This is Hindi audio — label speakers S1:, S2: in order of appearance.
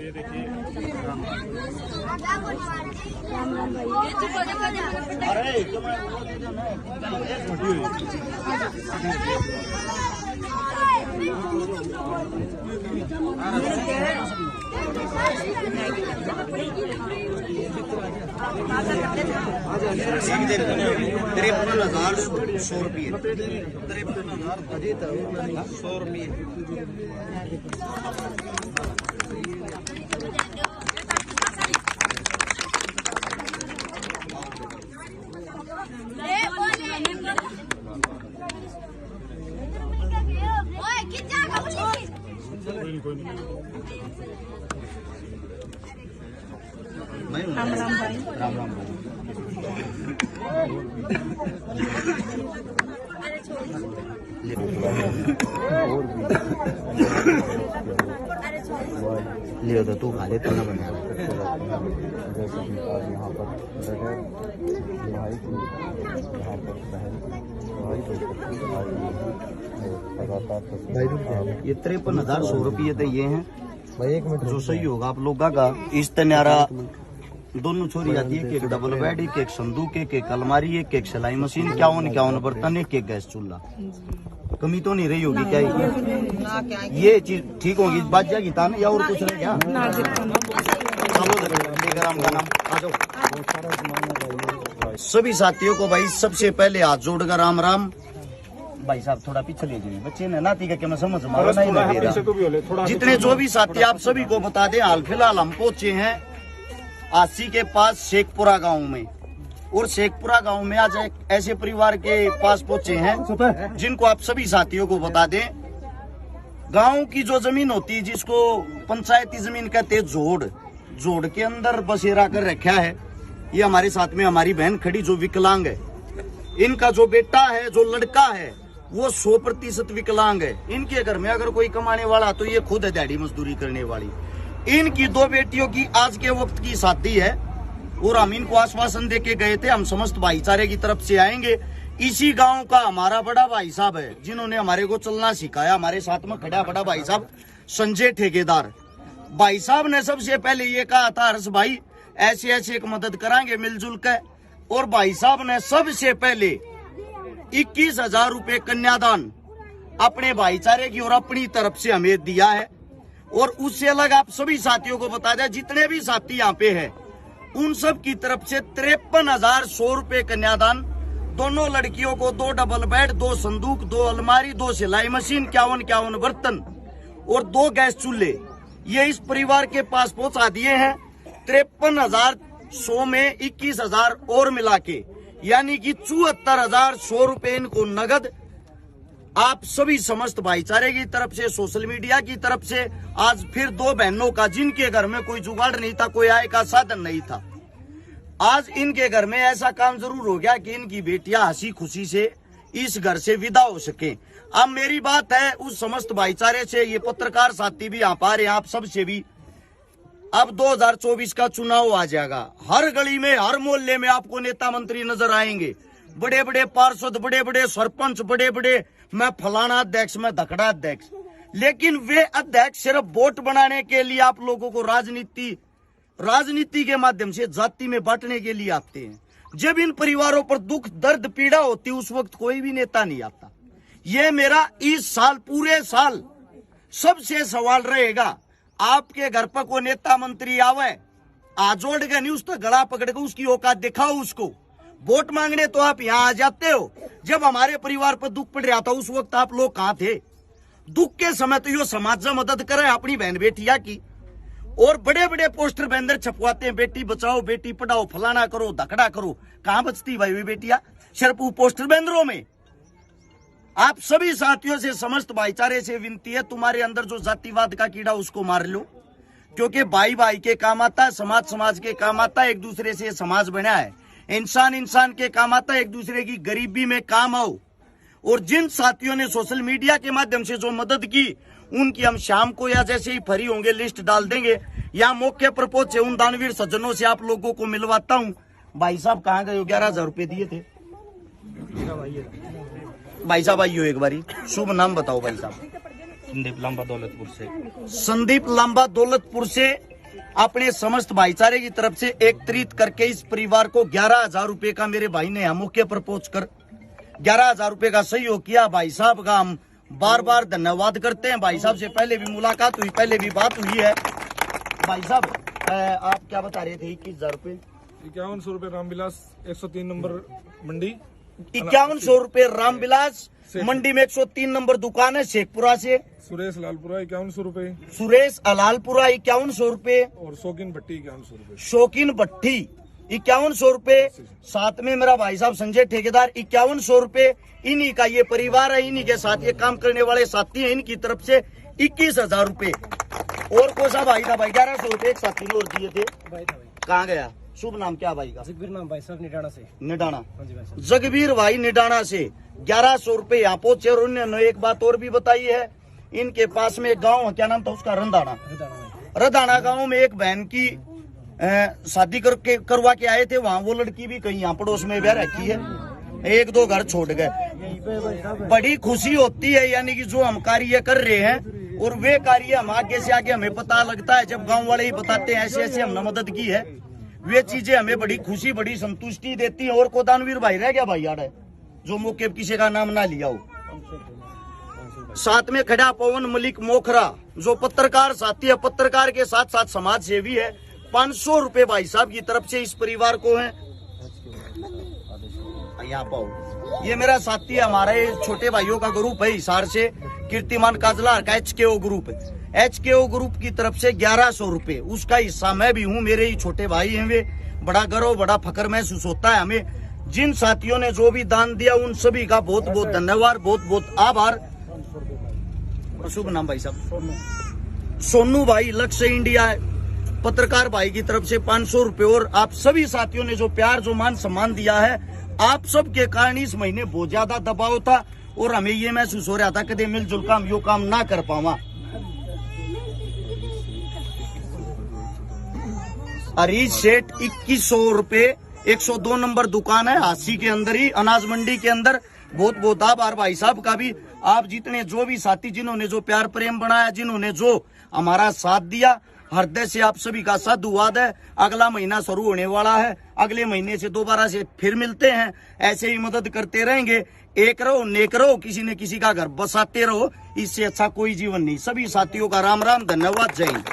S1: ये देखिए अरे छोटी हुई
S2: राम राम भाई। राम राम भाई। ले तो तू खा ले तो ना बने यहाँ पर ये 53,100 रुपये तो ये हैं भाई। 1 मिनट जो सही होगा आप लोगों का। इस तन्यारा दोनों छोरी आती है, एक डबल बेड, एक संदूक, एक अलमारी, एक सिलाई मशीन, 51 बर्तन, एक गैस चूल्हा। कमी तो नहीं रही होगी क्या? ये चीज ठीक होगी बात जाएगी तान या और कुछ रह गया? सभी साथियों को भाई सबसे पहले हाथ जोड़कर राम राम। भाई साहब थोड़ा पीछे ले जाइए, बच्चे ने नाती का मैं समझ मारा। जितने जो भी साथी आप सभी को बता दें, हाल फिलहाल हम पहुंचे हैं आसी के पास शेखपुरा गांव में। और शेखपुरा गांव में आज एक ऐसे परिवार के पास पहुंचे हैं जिनको आप सभी साथियों को बता दें, गांव की जो जमीन होती है जिसको पंचायती जमीन कहते हैं, जोड़ के अंदर बसेरा कर रखा है। ये हमारे साथ में हमारी बहन खड़ी जो विकलांग है। इनका जो बेटा है, जो लड़का है, वो 100% विकलांग है। इनके घर में अगर कोई कमाने वाला तो ये खुद है दिहाड़ी मजदूरी करने वाली। इनकी 2 बेटियों की आज के वक्त की शादी है और हम इनको आश्वासन देके गए थे हम समस्त भाईचारे की तरफ से आएंगे। इसी गांव का हमारा बड़ा भाई साहब है जिन्होंने हमारे को चलना सिखाया। हमारे साथ में खड़ा बड़ा भाई साहब संजय ठेकेदार। भाई साहब ने सबसे पहले ये कहा था, हर्ष भाई ऐसे एक मदद कराएंगे मिलजुल कर। और भाई साहब ने सबसे पहले 21,000 रुपए कन्यादान अपने भाईचारे की और अपनी तरफ से हमें दिया है। और उससे अलग आप सभी साथियों को बता दें, जितने भी साथी यहाँ पे हैं उन सब की तरफ से 53,100 रुपए कन्यादान। दोनों लड़कियों को 2 डबल बेड, 2 संदूक, 2 अलमारी, 2 सिलाई मशीन, 51 बर्तन और 2 गैस चूल्हे ये इस परिवार के पास पहुंचा दिए हैं। 53,100 में 21,000 और मिला के यानी कि 74,100 रुपए इनको नगद आप सभी समस्त भाईचारे की तरफ से, सोशल मीडिया की तरफ से। आज फिर 2 बहनों का जिनके घर में कोई जुगाड़ नहीं था, कोई आय का साधन नहीं था, आज इनके घर में ऐसा काम जरूर हो गया कि इनकी बेटियां हंसी खुशी से इस घर से विदा हो सके। अब मेरी बात है उस समस्त भाईचारे से, ये पत्रकार साथी भी यहाँ पा रहे हैं, आप सबसे भी। अब 2024 का चुनाव आ जाएगा। हर गली में, हर मोहल्ले में आपको नेता मंत्री नजर आएंगे। बड़े बड़े पार्षद, बड़े बड़े सरपंच, बड़े बड़े मैं फलाना अध्यक्ष, मैं धकड़ा अध्यक्ष। लेकिन वे अध्यक्ष सिर्फ वोट बनाने के लिए आप लोगों को राजनीति के माध्यम से जाति में बांटने के लिए आते हैं। जब इन परिवारों पर दुख दर्द पीड़ा होती उस वक्त कोई भी नेता नहीं आता। ये मेरा इस साल, पूरे साल सबसे सवाल रहेगा, आपके घर पर कोई नेता मंत्री आवे, आजोड़ के नहीं उसका गला पकड़ के उसकी औकात दिखाओ उसको। वोट मांगने तो आप यहाँ आ जाते हो। जब हमारे परिवार पर दुख पड़ रहा था उस वक्त आप लोग कहाँ थे? दुख के समय तो यो समाज से मदद करे अपनी बहन बेटिया की। और बड़े बड़े पोस्टर बैनर छपवाते हैं, बेटी बचाओ, बेटी पढ़ाओ, फलाना करो, धकड़ा करो। कहाँ बचती भाई बेटिया? सिर्फ वो पोस्टर बैनरों में। आप सभी साथियों से, समस्त भाईचारे से विनती है, तुम्हारे अंदर जो जातिवाद का कीड़ा उसको मार लो, क्योंकि भाई भाई के काम आता है, समाज समाज के काम आता है। एक दूसरे से समाज बना है, इंसान इंसान के काम आता है। एक दूसरे की गरीबी में काम आओ। और जिन साथियों ने सोशल मीडिया के माध्यम से जो मदद की उनकी हम शाम को या जैसे ही फ्री होंगे लिस्ट डाल देंगे। या मौके पर पहुंचे उन दानवीर सज्जनों से आप लोगों को मिलवाता हूँ। भाई साहब कहाँ गए? 11,000 रुपए दिए थे। भाई साहब आइयो एक बारी, शुभ नाम बताओ भाई साहब।
S1: संदीप लांबा दौलतपुर से।
S2: संदीप लांबा दौलतपुर से अपने समस्त भाईचारे की तरफ से एकत्रित करके इस परिवार को 11,000 रुपए का मेरे भाई ने यहाँ मौके पर पहुंचकर 11,000 रुपए का सहयोग किया। भाई साहब का हम बार बार धन्यवाद करते हैं। भाई साहब से पहले भी मुलाकात हुई, पहले भी बात हुई है। भाई साहब आप क्या बता रहे थे? 21,000 रुपए,
S1: 5100 रुपए रामविलास 103 नंबर मंडी,
S2: 5100 रुपए रामविलास मंडी में 103 नंबर दुकान है शेखपुरा से।
S1: सुरेश लालपुरा 5100 रुपए,
S2: सुरेश अलालपुरा 5100 रुपए
S1: और शौकीन भट्टी 5100 रुपए।
S2: शौकीन भट्टी 5100 रुपए। साथ में मेरा भाई साहब संजय ठेकेदार 5100 रुपए। इन्हीं का ये परिवार है, इन्हीं के साथ ये काम करने वाले साथी हैं, इनकी तरफ से 21,000 रुपए। और कौन सा भाई था भाई? 1100 रुपए एक साथी ने और दिए थे। कहाँ गया? शुभ नाम क्या भाई का?
S3: जगबीर नाम भाई साहब, निडाना से।
S2: निडाना,
S3: हाँ जी भाई साहब।
S2: जगबीर भाई निडाना से 1100 रुपए यहाँ पहुंचे। और उन्होंने एक बात और भी बताई है, इनके पास में एक गाँव, क्या नाम था उसका? रंधाना। रंधाना गाँव में एक बहन की शादी करवा के आए थे। वहाँ वो लड़की भी कहीं यहाँ पड़ोस में ब्याह रखी है, 1-2 घर छोड़ गए। बड़ी खुशी होती है, यानी कि जो हम कार्य कर रहे हैं और वे कार्य हम आगे से आगे हमें पता लगता है, जब गांव वाले ही बताते हैं ऐसे ऐसे हमने मदद की है, वे चीजें हमें बड़ी खुशी बड़ी संतुष्टि देती है। और को दानवीर भाई रह गया भाई यार है, जो मौके किसी का नाम ना लिया हो। साथ में खड़ा पवन मलिक मोखरा, जो पत्रकार साथी है, पत्रकार के साथ साथ समाज सेवी है। 500 रुपए भाई साहब की तरफ से इस परिवार को है। यहाँ पाओ, ये मेरा साथी है, हमारे छोटे भाइयों का ग्रुप है हिसार से, कीर्तिमान काजलार का HKO ग्रुप है। HKO ग्रुप की तरफ से 1100 रुपए, उसका हिस्सा मैं भी हूँ, मेरे ही छोटे भाई हैं वे। बड़ा गर्व बड़ा फख्र महसूस होता है हमें। जिन साथियों ने जो भी दान दिया उन सभी का बहुत बहुत धन्यवाद, बहुत बहुत आभार। शुभ नाम भाई साहब? सोनू भाई, लक्ष्य इंडिया पत्रकार भाई की तरफ से 500 रुपए। और आप सभी साथियों ने जो प्यार जो मान सम्मान दिया है, आप सब के कारण इस महीने बहुत ज्यादा दबाव था और हमें ये महसूस हो रहा था कदे मिलजुल कर हम यो काम ना कर पावा। हरीश सेठ 2100 रुपए, 102 नंबर दुकान है हासी के अंदर ही, अनाज मंडी के अंदर। बहुत बहुत आभार भाई साहब का भी। आप जितने जो भी साथी जिन्होंने जो प्यार प्रेम बनाया, जिन्होंने जो हमारा साथ दिया, हृदय से आप सभी का साधुवाद है। अगला महीना शुरू होने वाला है, अगले महीने से दोबारा से फिर मिलते हैं। ऐसे ही मदद करते रहेंगे। एक रहो, नेक रहो, किसी न किसी का घर बसाते रहो, इससे अच्छा कोई जीवन नहीं। सभी साथियों का राम राम, धन्यवाद, जय हिंद।